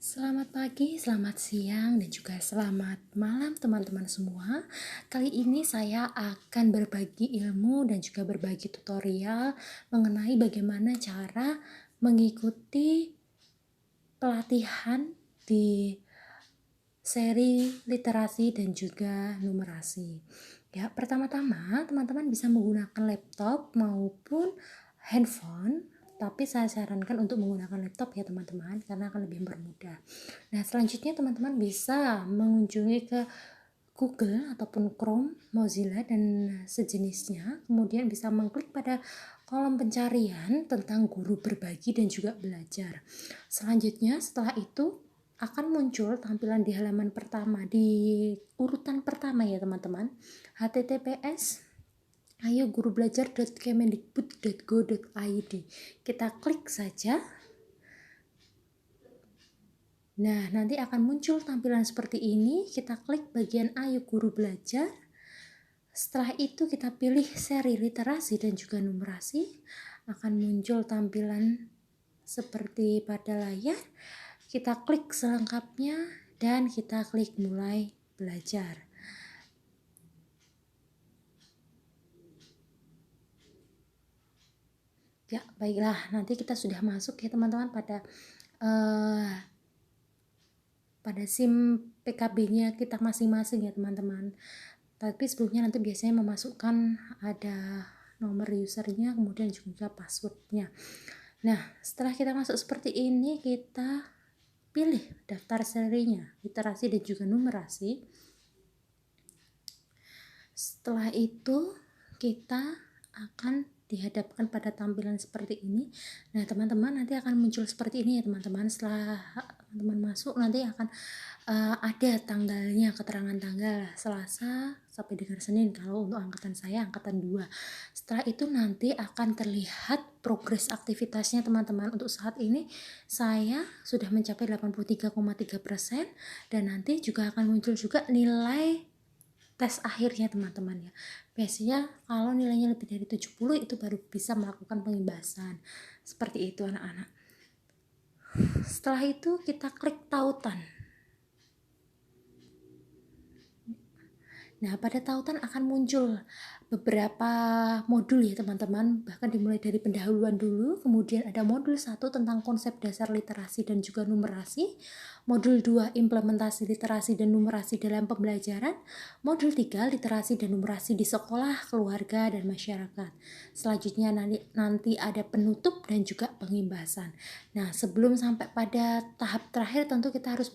Selamat pagi, selamat siang, dan juga selamat malam teman-teman semua. Kali ini saya akan berbagi ilmu dan juga berbagi tutorial mengenai bagaimana cara mengikuti pelatihan di seri literasi dan juga numerasi. Ya, pertama-tama teman-teman bisa menggunakan laptop maupun handphone, tapi saya sarankan untuk menggunakan laptop ya teman-teman, karena akan lebih mempermudah. Nah, selanjutnya teman-teman bisa mengunjungi ke Google ataupun Chrome, Mozilla dan sejenisnya, kemudian bisa mengklik pada kolom pencarian tentang guru berbagi dan juga belajar. Selanjutnya setelah itu akan muncul tampilan di halaman pertama, di urutan pertama ya teman-teman, https ayogurubelajar.kemendikbud.go.id. Kita klik saja. Nah, nanti akan muncul tampilan seperti ini. Kita klik bagian Ayo Guru Belajar. Setelah itu kita pilih seri literasi dan juga numerasi. Akan muncul tampilan seperti pada layar. Kita klik selengkapnya dan kita klik mulai belajar. Ya, baiklah. Nanti kita sudah masuk ya teman-teman pada SIM PKB-nya kita masing-masing ya teman-teman. Tapi sebelumnya nanti biasanya memasukkan ada nomor usernya, kemudian juga passwordnya. Nah, setelah kita masuk seperti ini, kita pilih daftar serinya, literasi dan juga numerasi. Setelah itu kita akan dihadapkan pada tampilan seperti ini. Nah, teman-teman nanti akan muncul seperti ini ya teman-teman. Setelah teman masuk nanti akan ada tanggalnya, keterangan tanggal Selasa sampai dengan Senin kalau untuk angkatan saya angkatan 2. Setelah itu nanti akan terlihat progres aktivitasnya teman-teman. Untuk saat ini saya sudah mencapai 83,3% dan nanti juga akan muncul juga nilai tes akhirnya teman-teman ya. Biasanya kalau nilainya lebih dari 70 itu baru bisa melakukan pengimbasan. Seperti itu anak-anak. Setelah itu kita klik tautan. Nah, pada tautan akan muncul beberapa modul ya teman-teman, bahkan dimulai dari pendahuluan dulu, kemudian ada modul 1 tentang konsep dasar literasi dan juga numerasi, modul 2 implementasi literasi dan numerasi dalam pembelajaran, modul 3 literasi dan numerasi di sekolah, keluarga, dan masyarakat. Selanjutnya nanti ada penutup dan juga pengimbasan. Nah, sebelum sampai pada tahap terakhir tentu kita harus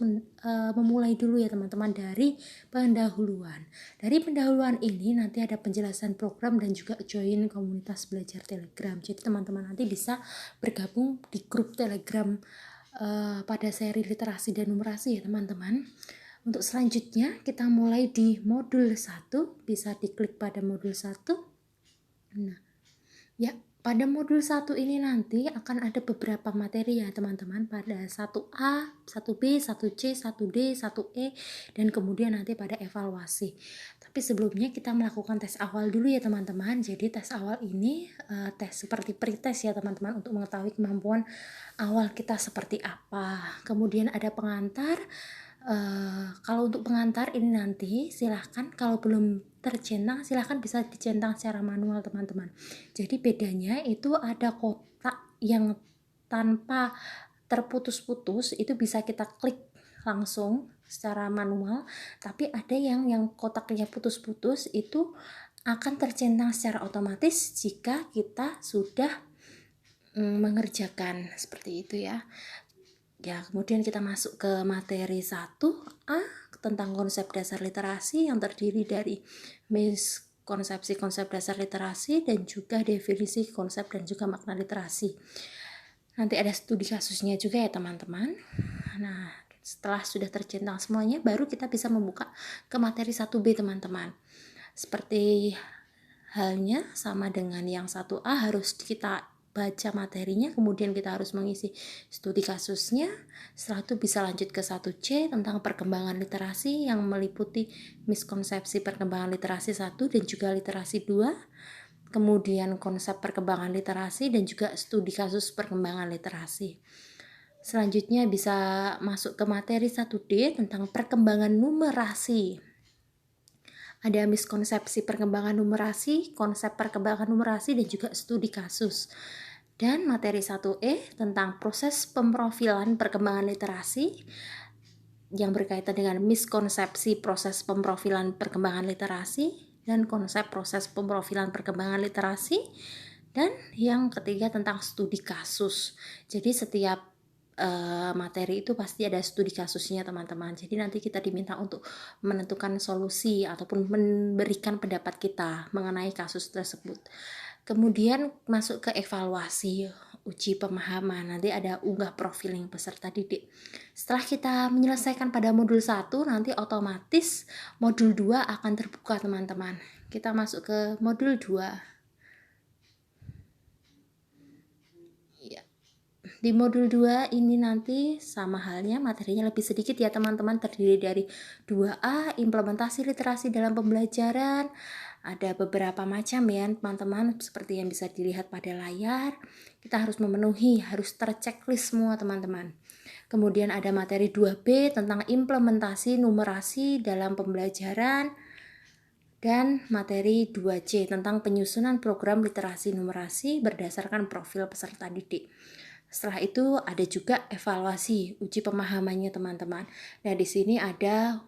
memulai dulu ya teman-teman dari pendahuluan. Dari pendahuluan ini nanti ada penjelasan program dan juga join komunitas belajar Telegram. Jadi teman-teman nanti bisa bergabung di grup Telegram pada seri literasi dan numerasi ya teman-teman. Untuk selanjutnya kita mulai di modul 1, bisa diklik pada modul 1. Nah, ya, pada modul 1 ini nanti akan ada beberapa materi ya teman-teman, pada 1A, 1B, 1C, 1D, 1E, dan kemudian nanti pada evaluasi. Tapi sebelumnya kita melakukan tes awal dulu ya teman-teman. Jadi tes awal ini tes seperti pretest ya teman-teman, untuk mengetahui kemampuan awal kita seperti apa. Kemudian ada pengantar. Kalau untuk pengantar ini nanti silahkan, kalau belum tercentang silahkan bisa dicentang secara manual teman-teman. Jadi bedanya itu ada kotak yang tanpa terputus-putus, itu bisa kita klik langsung secara manual, tapi ada yang kotaknya putus-putus, itu akan tercentang secara otomatis jika kita sudah mengerjakan, seperti itu ya. Ya, kemudian kita masuk ke materi 1A tentang konsep dasar literasi yang terdiri dari konsepsi konsep dasar literasi dan juga definisi konsep dan juga makna literasi. Nanti ada studi kasusnya juga ya teman-teman. Nah, setelah sudah tercentang semuanya, baru kita bisa membuka ke materi 1B teman-teman. Seperti halnya sama dengan yang 1A, harus kita baca materinya, kemudian kita harus mengisi studi kasusnya. Setelah itu bisa lanjut ke 1C tentang perkembangan literasi yang meliputi miskonsepsi perkembangan literasi 1 dan juga literasi 2, kemudian konsep perkembangan literasi dan juga studi kasus perkembangan literasi. Selanjutnya bisa masuk ke materi 1D tentang perkembangan numerasi. Ada miskonsepsi perkembangan numerasi, konsep perkembangan numerasi, dan juga studi kasus. Dan materi 1E tentang proses pemrofilan perkembangan literasi yang berkaitan dengan miskonsepsi proses pemrofilan perkembangan literasi dan konsep proses pemrofilan perkembangan literasi. Dan yang ketiga tentang studi kasus. Jadi setiap materi itu pasti ada studi kasusnya teman-teman. Jadi nanti kita diminta untuk menentukan solusi ataupun memberikan pendapat kita mengenai kasus tersebut. Kemudian masuk ke evaluasi uji pemahaman. Nanti ada unggah profiling peserta didik. Setelah kita menyelesaikan pada modul 1, nanti otomatis modul 2 akan terbuka teman-teman. Kita masuk ke modul 2. Di modul 2 ini nanti sama halnya materinya lebih sedikit ya teman-teman, terdiri dari 2A, implementasi literasi dalam pembelajaran. Ada beberapa macam ya teman-teman, seperti yang bisa dilihat pada layar. Kita harus memenuhi, harus terchecklist semua teman-teman. Kemudian ada materi 2B tentang implementasi numerasi dalam pembelajaran. Dan materi 2C tentang penyusunan program literasi numerasi berdasarkan profil peserta didik. Setelah itu ada juga evaluasi uji pemahamannya teman-teman. Nah di sini ada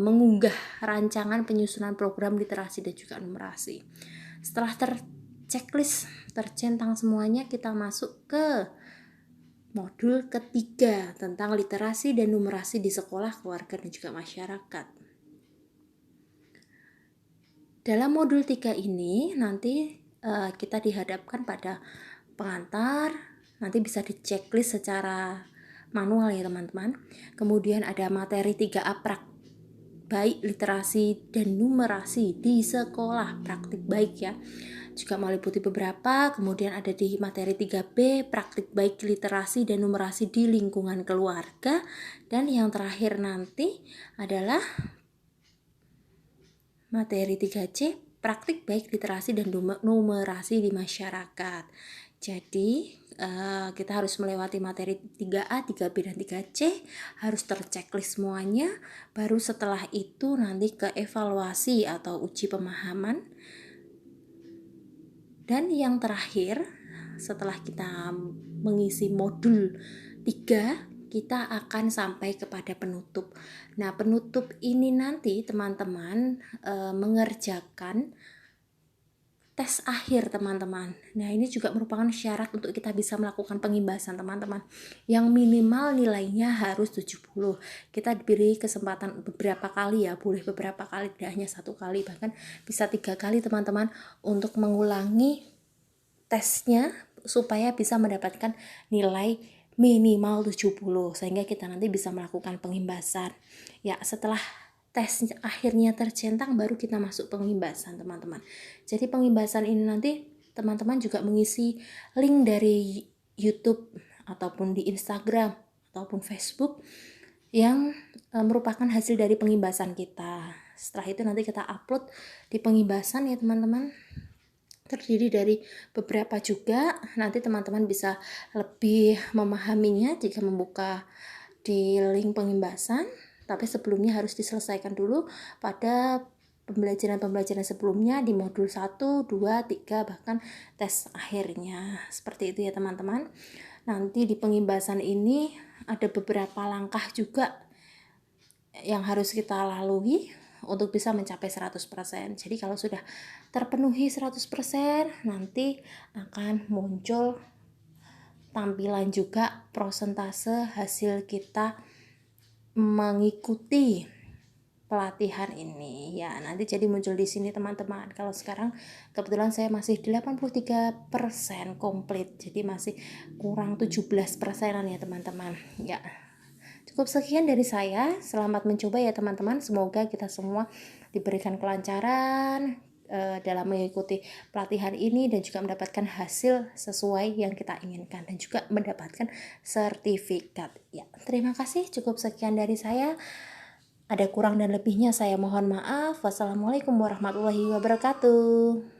mengunggah rancangan penyusunan program literasi dan juga numerasi. Setelah terchecklist, tercentang semuanya, kita masuk ke modul ketiga tentang literasi dan numerasi di sekolah, keluarga, dan juga masyarakat. Dalam modul 3 ini nanti kita dihadapkan pada pengantar, nanti bisa diceklis secara manual ya teman-teman. Kemudian ada materi 3A baik literasi dan numerasi di sekolah, praktik baik ya, juga meliputi beberapa. Kemudian ada di materi 3B praktik baik literasi dan numerasi di lingkungan keluarga. Dan yang terakhir nanti adalah materi 3C praktik baik literasi dan numerasi di masyarakat. Jadi kita harus melewati materi 3A, 3B, dan 3C, harus terchecklist semuanya. Baru setelah itu nanti ke evaluasi atau uji pemahaman. Dan yang terakhir, setelah kita mengisi modul 3, kita akan sampai kepada penutup. Nah, penutup ini nanti teman-teman mengerjakan tes akhir teman-teman. Nah, ini juga merupakan syarat untuk kita bisa melakukan pengimbasan teman-teman. Yang minimal nilainya harus 70. Kita diberi kesempatan beberapa kali ya, boleh beberapa kali, tidak hanya 1 kali, bahkan bisa 3 kali teman-teman untuk mengulangi tesnya supaya bisa mendapatkan nilai minimal 70 sehingga kita nanti bisa melakukan pengimbasan. Ya, setelah tes akhirnya tercentang baru kita masuk pengimbasan teman-teman. Jadi pengimbasan ini nanti teman-teman juga mengisi link dari YouTube ataupun di Instagram ataupun Facebook yang merupakan hasil dari pengimbasan kita. Setelah itu nanti kita upload di pengimbasan ya teman-teman. Terdiri dari beberapa juga, nanti teman-teman bisa lebih memahaminya jika membuka di link pengimbasan. Tapi sebelumnya harus diselesaikan dulu pada pembelajaran-pembelajaran sebelumnya di modul 1, 2, 3, bahkan tes akhirnya. Seperti itu ya teman-teman. Nanti di pengimbasan ini ada beberapa langkah juga yang harus kita lalui untuk bisa mencapai 100%. Jadi kalau sudah terpenuhi 100%, nanti akan muncul tampilan juga prosentase hasil kita mengikuti pelatihan ini ya, nanti jadi muncul di sini teman-teman. Kalau sekarang kebetulan saya masih 83% komplit, jadi masih kurang 17%an ya teman-teman ya. Cukup sekian dari saya, selamat mencoba ya teman-teman, semoga kita semua diberikan kelancaran dalam mengikuti pelatihan ini dan juga mendapatkan hasil sesuai yang kita inginkan dan juga mendapatkan sertifikat. Ya, terima kasih, cukup sekian dari saya. Ada kurang dan lebihnya saya mohon maaf. Wassalamualaikum warahmatullahi wabarakatuh.